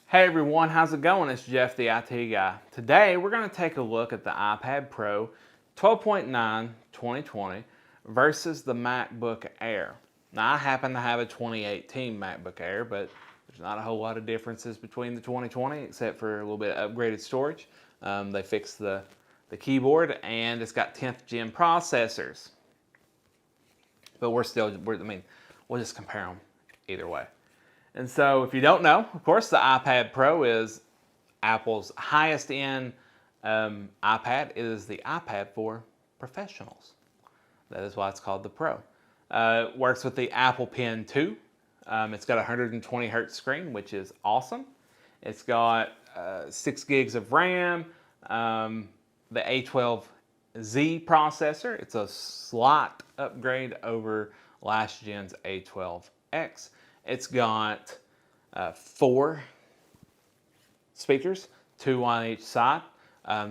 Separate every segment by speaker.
Speaker 1: Hey everyone, how's it going? It's Jeff, the IT guy. Today we're going to take a look at the iPad Pro 12.9 2020 versus the MacBook Air. Now I happen to have a 2018 MacBook Air, but there's not a whole lot of differences between the 2020 except for a little bit of upgraded storage. They fixed the keyboard and it's got 10th gen processors. But we'll just compare them either way. And so if you don't know, of course, the iPad Pro is Apple's highest end iPad. It is the iPad for professionals. That is why it's called the Pro. It works with the Apple Pen 2. It's got a 120 hertz screen, which is awesome. It's got 6 gigs of RAM, the A12Z processor. It's a slight upgrade over last gen's A12X. It's got 4 speakers, 2 on each side,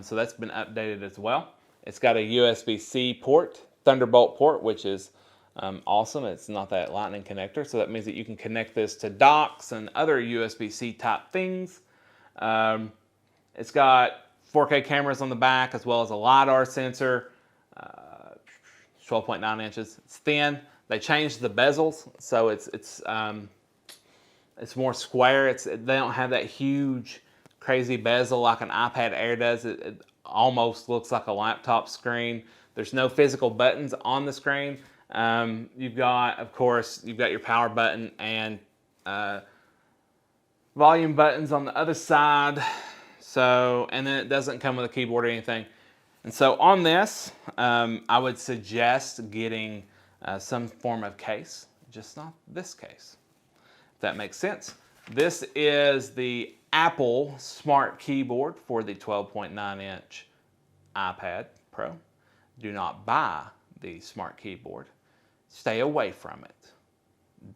Speaker 1: so that's been updated as well. It's got a USB-C port, Thunderbolt port, which is awesome. It's not that lightning connector, so that means that you can connect this to docks and other USB-C type things. It's got 4K cameras on the back as well as a LiDAR sensor, 12.9 inches. It's thin. They changed the bezels, so it's more square. They don't have that huge, crazy bezel like an iPad Air does. It almost looks like a laptop screen. There's no physical buttons on the screen. You've got, of course, your power button and volume buttons on the other side. So, and then it doesn't come with a keyboard or anything. And so on this, I would suggest getting some form of case, just not this case, if that makes sense. This is the Apple Smart Keyboard for the 12.9 inch iPad Pro. Do not buy the Smart Keyboard. Stay away from it.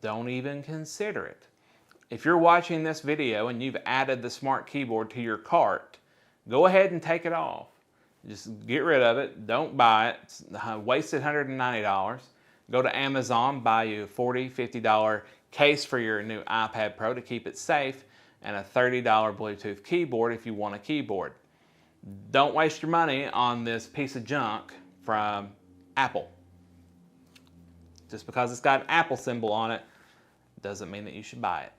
Speaker 1: Don't even consider it. If you're watching this video and you've added the Smart Keyboard to your cart, go ahead and take it off. Just get rid of it. Don't buy it. It's wasted $190. Go to Amazon, buy you a $40, $50 case for your new iPad Pro to keep it safe, and a $30 Bluetooth keyboard if you want a keyboard. Don't waste your money on this piece of junk from Apple. Just because it's got an Apple symbol on it doesn't mean that you should buy it.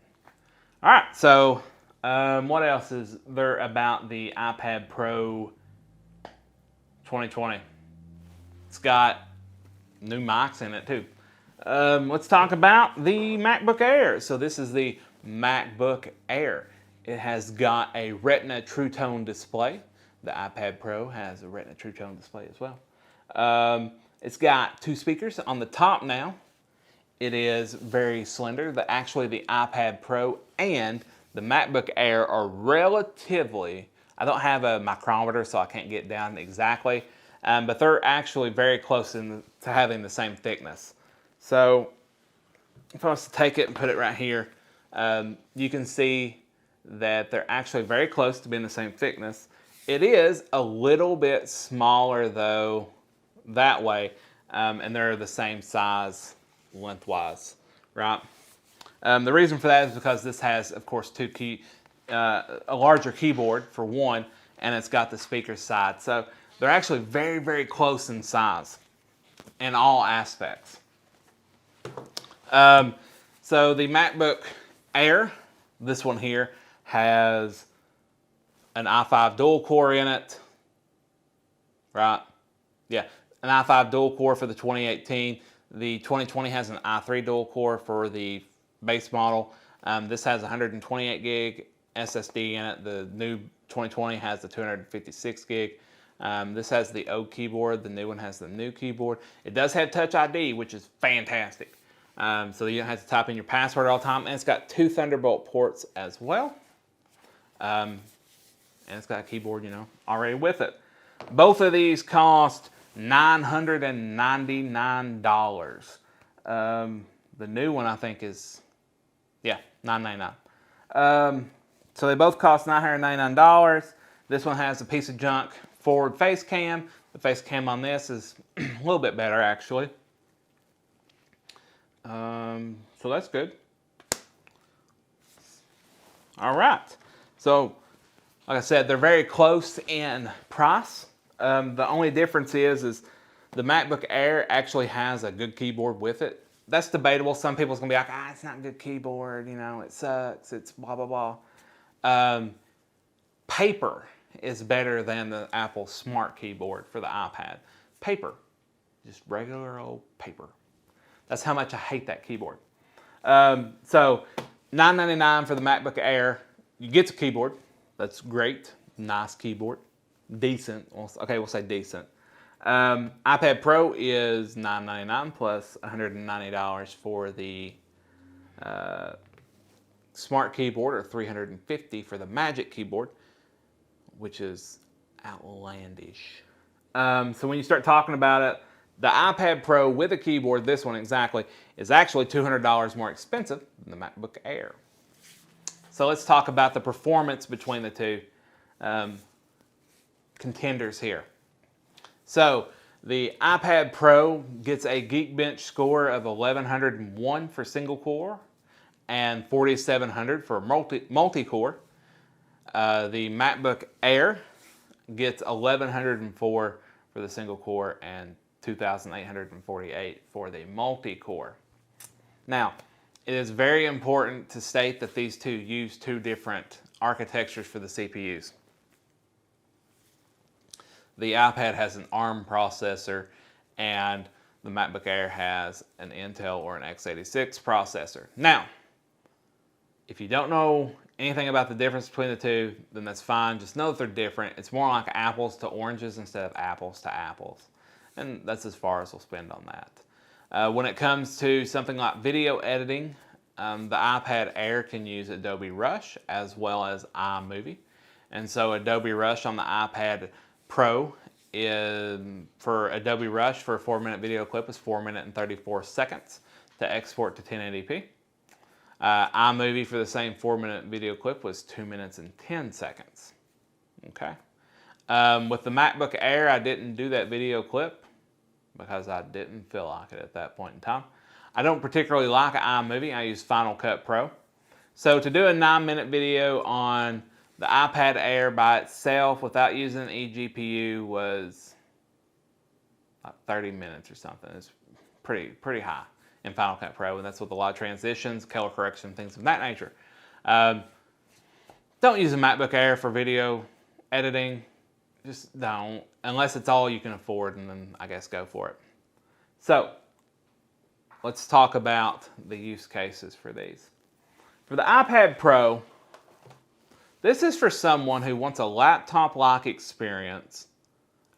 Speaker 1: All right, so what else is there about the iPad Pro 2020? It's got new mics in it too. Let's talk about the MacBook Air. So this is the MacBook Air. It has got a Retina True Tone display. The iPad Pro has a Retina True Tone display as well. It's got 2 speakers on the top now. It is very slender. Actually, the iPad Pro and the MacBook Air are relatively, I don't have a micrometer so I can't get down exactly, but they're actually very close to having the same thickness. So if I was to take it and put it right here, you can see that they're actually very close to being the same thickness. It is a little bit smaller though that way, and they're the same size lengthwise, right? The reason for that is because this has, of course, a larger keyboard for one, and it's got the speaker side. So they're actually very, very close in size in all aspects. So the MacBook Air, this one here, has an i5 dual core in it, right? Yeah, an i5 dual core for the 2018. The 2020 has an i3 dual core for the base model. This has 128 gig SSD in it. The new 2020 has the 256 gig. This has the old keyboard. The new one has the new keyboard. It does have Touch ID, which is fantastic. So you don't have to type in your password all the time. And it's got 2 Thunderbolt ports as well. And it's got a keyboard, already with it. Both of these cost $999. The new one I think is, yeah, $999. So they both cost $999. This one has a piece of junk forward face cam. The face cam on this is a little bit better actually. So that's good. All right. So, like I said, they're very close in price. The only difference is the MacBook Air actually has a good keyboard with it. That's debatable. Some people's gonna be like, it's not a good keyboard, you know, it sucks, it's blah, blah, blah. Paper is better than the Apple Smart Keyboard for the iPad. Paper, just regular old paper. That's how much I hate that keyboard. So $9.99 for the MacBook Air. You get the keyboard. That's great. Nice keyboard. Decent. Okay, we'll say decent. iPad Pro is $9.99 plus $190 for the Smart Keyboard, or $350 for the Magic Keyboard, which is outlandish. So when you start talking about it, the iPad Pro with a keyboard, this one exactly, is actually $200 more expensive than the MacBook Air. So let's talk about the performance between the two contenders here. So the iPad Pro gets a Geekbench score of 1101 for single core and 4700 for multi-core. The MacBook Air gets 1104 for the single core and 2848 for the multi-core. Now, it is very important to state that these two use two different architectures for the CPUs. The iPad has an ARM processor and the MacBook Air has an Intel or an x86 processor. Now, if you don't know anything about the difference between the two, then that's fine. Just know that they're different. It's more like apples to oranges instead of apples to apples. And that's as far as we'll spend on that. When it comes to something like video editing, the iPad Air can use Adobe Rush as well as iMovie. And so Adobe Rush on the iPad Pro for Adobe Rush for a 4-minute video clip is 4 minutes and 34 seconds to export to 1080p. iMovie for the same 4-minute video clip was 2 minutes and 10 seconds. Okay. With the MacBook Air, I didn't do that video clip because I didn't feel like it at that point in time. I don't particularly like iMovie. I use Final Cut Pro. So to do a 9-minute video on the iPad Air by itself without using an eGPU was like 30 minutes or something. It's pretty high in Final Cut Pro, and that's with a lot of transitions, color correction, things of that nature. Don't use a MacBook Air for video editing. Just don't, unless it's all you can afford, and then I guess go for it. So let's talk about the use cases for these. For the iPad Pro, this is for someone who wants a laptop-like experience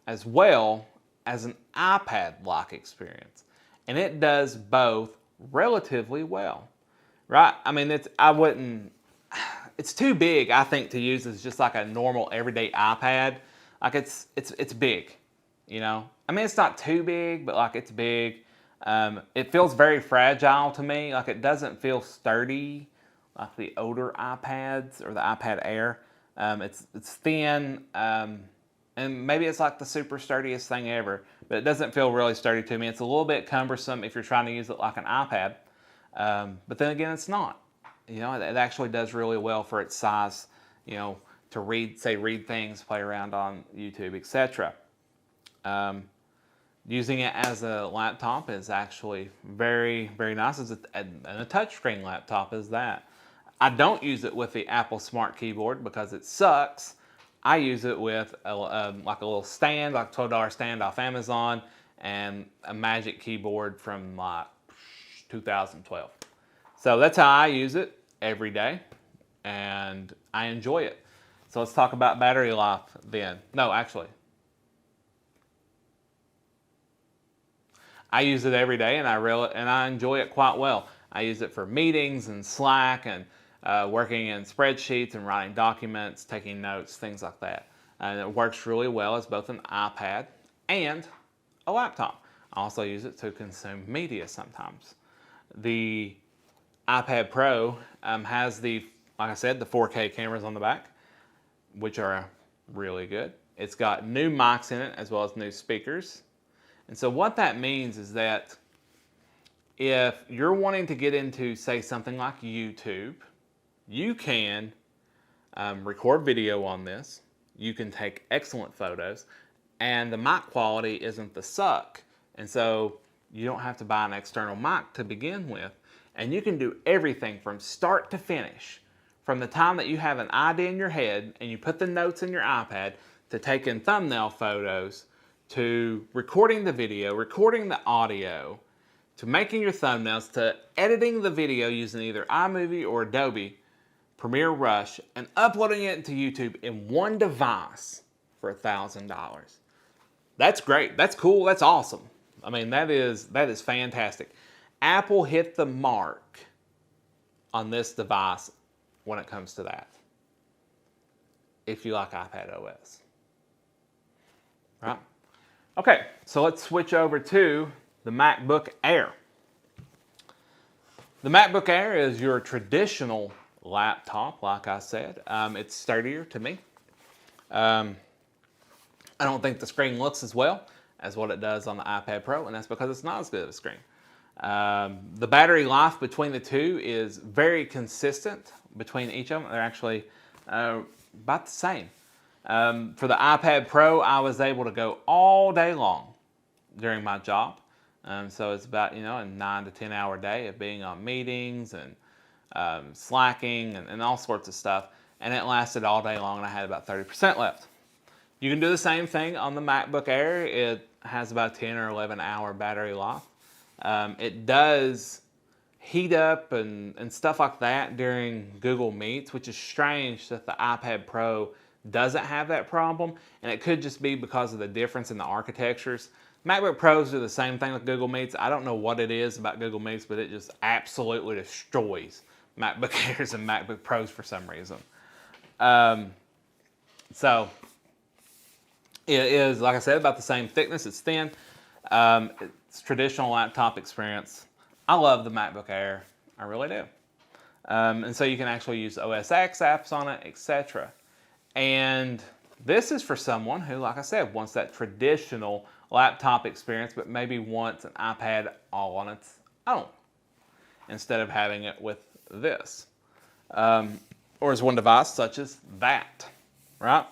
Speaker 1: as well as an iPad-like experience. And it does both relatively well, right? I mean, it's too big, I think, to use as just like a normal everyday iPad. Like it's big, you know? I mean, it's not too big, but like it's big. It feels very fragile to me. Like it doesn't feel sturdy like the older iPads or the iPad Air. It's thin, and maybe it's like the super sturdiest thing ever, but it doesn't feel really sturdy to me. It's a little bit cumbersome if you're trying to use it like an iPad, but then again, it's not. You know, it actually does really well for its size, you know, to read things, play around on YouTube, etc. Using it as a laptop is actually very, very nice. And a touchscreen laptop is that. I don't use it with the Apple Smart Keyboard because it sucks. I use it with like a little stand, like a $12 stand off Amazon, and a Magic Keyboard from like 2012. So that's how I use it every day, and I enjoy it. So let's talk about battery life then. No, actually, I use it every day, and I enjoy it quite well. I use it for meetings and Slack and working in spreadsheets and writing documents, taking notes, things like that. And it works really well as both an iPad and a laptop. I also use it to consume media sometimes. The iPad Pro has like I said, the 4K cameras on the back, which are really good. It's got new mics in it as well as new speakers. And so what that means is that if you're wanting to get into, say, something like YouTube, you can record video on this. You can take excellent photos, and the mic quality isn't the suck. And so you don't have to buy an external mic to begin with. And you can do everything from start to finish. From the time that you have an idea in your head and you put the notes in your iPad, to taking thumbnail photos, to recording the video, recording the audio, to making your thumbnails, to editing the video using either iMovie or Adobe Premiere Rush, and uploading it to YouTube in one device for $1,000. That's great. That's cool. That's awesome. I mean, that is fantastic. Apple hit the mark on this device when it comes to that, if you like iPad OS. Right? Okay, so let's switch over to the MacBook Air. The MacBook Air is your traditional laptop, like I said. It's sturdier to me. I don't think the screen looks as well as what it does on the iPad Pro, and that's because it's not as good of a screen. The battery life between the two is very consistent between each of them. They're actually about the same. For the iPad Pro, I was able to go all day long during my job. So it's about, a 9 to 10 hour day of being on meetings and slacking and all sorts of stuff. And it lasted all day long, and I had about 30% left. You can do the same thing on the MacBook Air. It has about 10 or 11 hour battery life. It does heat up and stuff like that during Google Meets, which is strange that the iPad Pro doesn't have that problem, and it could just be because of the difference in the architectures. MacBook Pros do the same thing with Google Meets. I don't know what it is about Google Meets, but it just absolutely destroys MacBook Airs and MacBook Pros for some reason. So it is, like I said, about the same thickness. It's thin. It's traditional laptop experience. I love the MacBook Air. I really do. And so you can actually use OS X apps on it, etc. And this is for someone who, like I said, wants that traditional laptop experience, but maybe wants an iPad all on its own instead of having it with this. Or as one device such as that, right?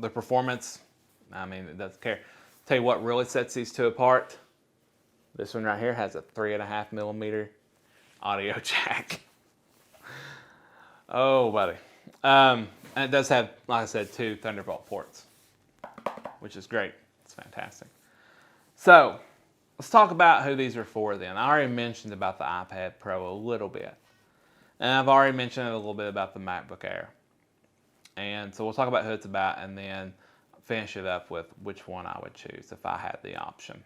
Speaker 1: The performance, it doesn't care. Tell you what really sets these two apart. This one right here has a 3.5 millimeter audio jack. Oh, buddy. And it does have, like I said, 2 Thunderbolt ports, which is great. It's fantastic. So, let's talk about who these are for then. I already mentioned about the iPad Pro a little bit. And I've already mentioned a little bit about the MacBook Air. And so we'll talk about who it's about and then finish it up with which one I would choose if I had the option.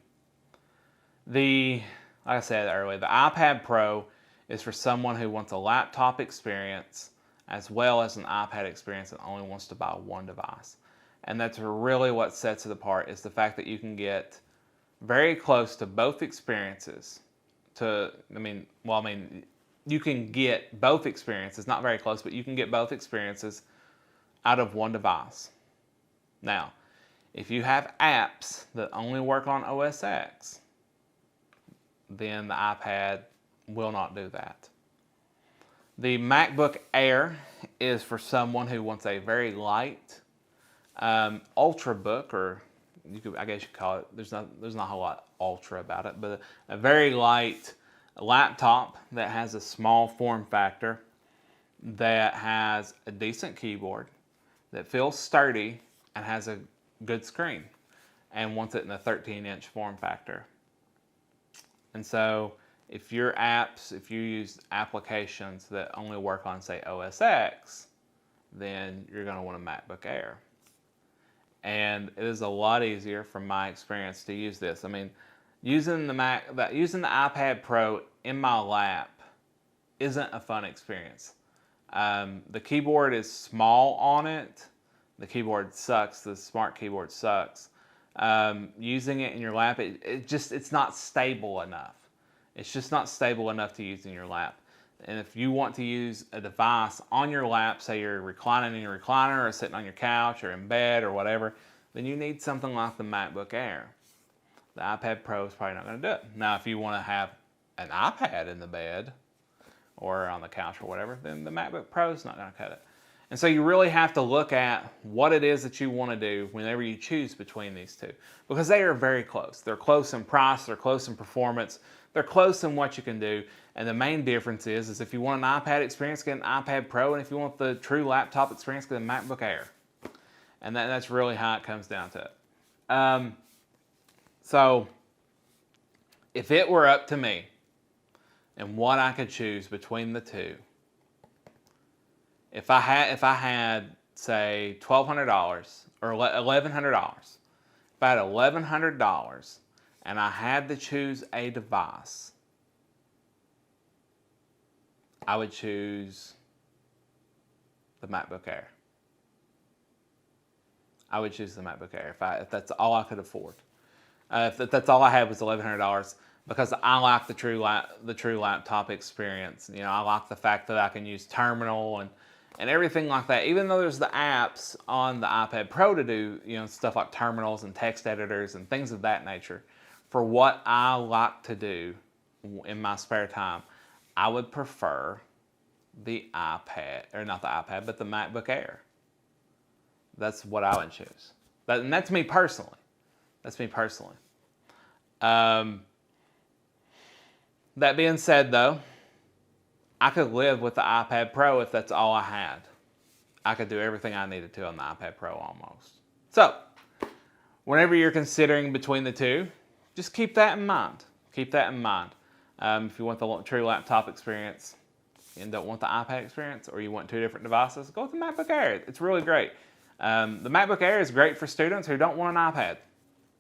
Speaker 1: Like I said earlier, the iPad Pro is for someone who wants a laptop experience as well as an iPad experience and only wants to buy one device. And that's really what sets it apart, is the fact that you can get very close to both experiences. You can get both experiences, not very close, but you can get both experiences out of one device. Now, if you have apps that only work on OS X, then the iPad will not do that. The MacBook Air is for someone who wants a very light Ultrabook, or I guess you could call it. There's not a whole lot ultra about it, but a very light laptop that has a small form factor, that has a decent keyboard, that feels sturdy and has a good screen, and wants it in a 13-inch form factor. And so if you use applications that only work on, say, OS X, then you're going to want a MacBook Air. And it is a lot easier, from my experience, to use this. Using the iPad Pro in my lap isn't a fun experience. The keyboard is small on it. The keyboard sucks. The smart keyboard sucks. Using it in your lap, it's not stable enough. It's just not stable enough to use in your lap. And if you want to use a device on your lap, say you're reclining in your recliner or sitting on your couch or in bed or whatever, then you need something like the MacBook Air. The iPad Pro is probably not going to do it. Now, if you want to have an iPad in the bed or on the couch or whatever, then the MacBook Pro is not going to cut it. And so you really have to look at what it is that you want to do whenever you choose between these two, because they are very close. They're close in price, they're close in performance, they're close in what you can do. And the main difference is if you want an iPad experience, get an iPad Pro, and if you want the true laptop experience, get a MacBook Air. And that's really how it comes down to it. So if it were up to me and what I could choose between the two, if I had say $1,200 or $1,100, if I had $1,100 and I had to choose a device, I would choose the MacBook Air. I would choose the MacBook Air if that's all I could afford. If that's all I had was $1,100, because I like the true laptop experience. You know, I like the fact that I can use terminal and everything like that. Even though there's the apps on the iPad Pro to do, you know, stuff like terminals and text editors and things of that nature. For what I like to do in my spare time, I would prefer the iPad, or not the iPad, but the MacBook Air. That's what I would choose. And that's me personally. That's me personally. That being said, though, I could live with the iPad Pro if that's all I had. I could do everything I needed to on the iPad Pro almost. So, whenever you're considering between the two, just keep that in mind. Keep that in mind. If you want the true laptop experience and don't want the iPad experience, or you want two different devices, go with the MacBook Air. It's really great. The MacBook Air is great for students who don't want an iPad.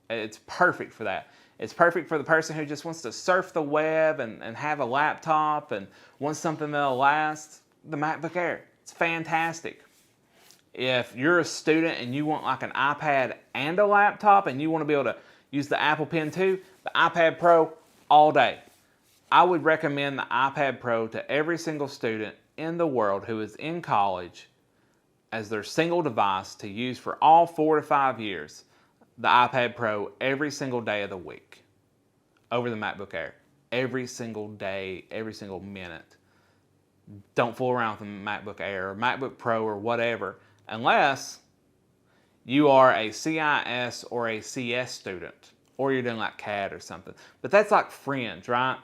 Speaker 1: It's perfect for that. It's perfect for the person who just wants to surf the web and have a laptop and wants something that'll last. The MacBook Air, it's fantastic. If you're a student and you want like an iPad and a laptop and you want to be able to use the Apple Pen too, the iPad Pro all day. I would recommend the iPad Pro to every single student in the world who is in college as their single device to use for all 4 to 5 years. The iPad Pro every single day of the week over the MacBook Air. Every single day, every single minute. Don't fool around with the MacBook Air or MacBook Pro or whatever unless you are a CIS or a CS student, or you're doing like CAD or something. But that's like fringe, right?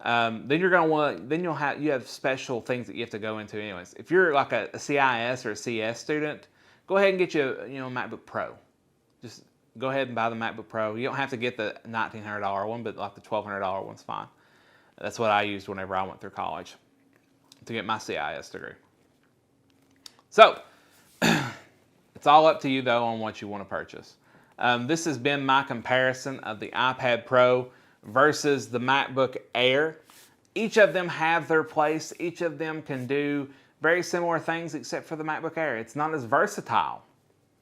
Speaker 1: Then you're gonna want. Then you have special things that you have to go into anyways. If you're like a CIS or a CS student, go ahead and get you a MacBook Pro. Just go ahead and buy the MacBook Pro. You don't have to get the $1,900 one, but like the $1,200 one's fine. That's what I used whenever I went through college to get my CIS degree. So, it's all up to you though on what you want to purchase. This has been my comparison of the iPad Pro versus the MacBook Air. Each of them have their place. Each of them can do very similar things except for the MacBook Air. It's not as versatile.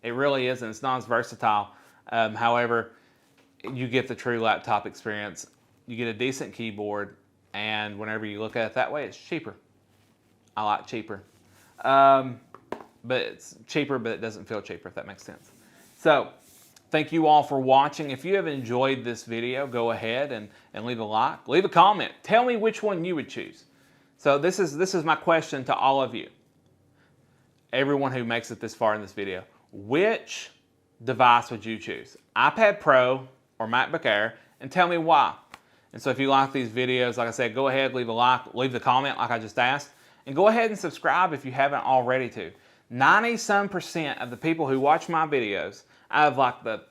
Speaker 1: It really isn't. It's not as versatile. However, you get the true laptop experience. You get a decent keyboard, and whenever you look at it that way, it's cheaper. I like cheaper. But it's cheaper, but it doesn't feel cheaper, if that makes sense. So, thank you all for watching. If you have enjoyed this video, go ahead and leave a like. Leave a comment. Tell me which one you would choose. So this is my question to all of you. Everyone who makes it this far in this video. Which device would you choose? iPad Pro or MacBook Air? And tell me why. And so if you like these videos, like I said, go ahead, leave a like, leave the comment like I just asked. And go ahead and subscribe if you haven't already to. 90% of the people who watch my videos, out of like the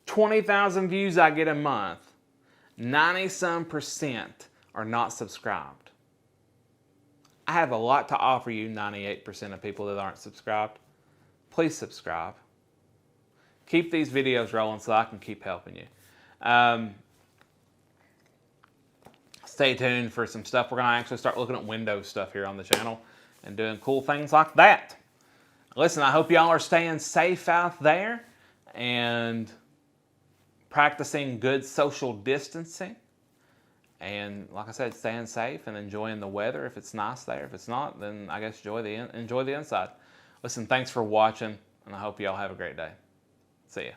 Speaker 1: 20,000 views I get a month, 90% are not subscribed. I have a lot to offer you, 98% of people that aren't subscribed. Please subscribe. Keep these videos rolling so I can keep helping you. Stay tuned for some stuff. We're going to actually start looking at Windows stuff here on the channel and doing cool things like that. Listen, I hope y'all are staying safe out there and practicing good social distancing. And like I said, staying safe and enjoying the weather if it's nice there. If it's not, then I guess enjoy the inside. Listen, thanks for watching, and I hope y'all have a great day. See ya.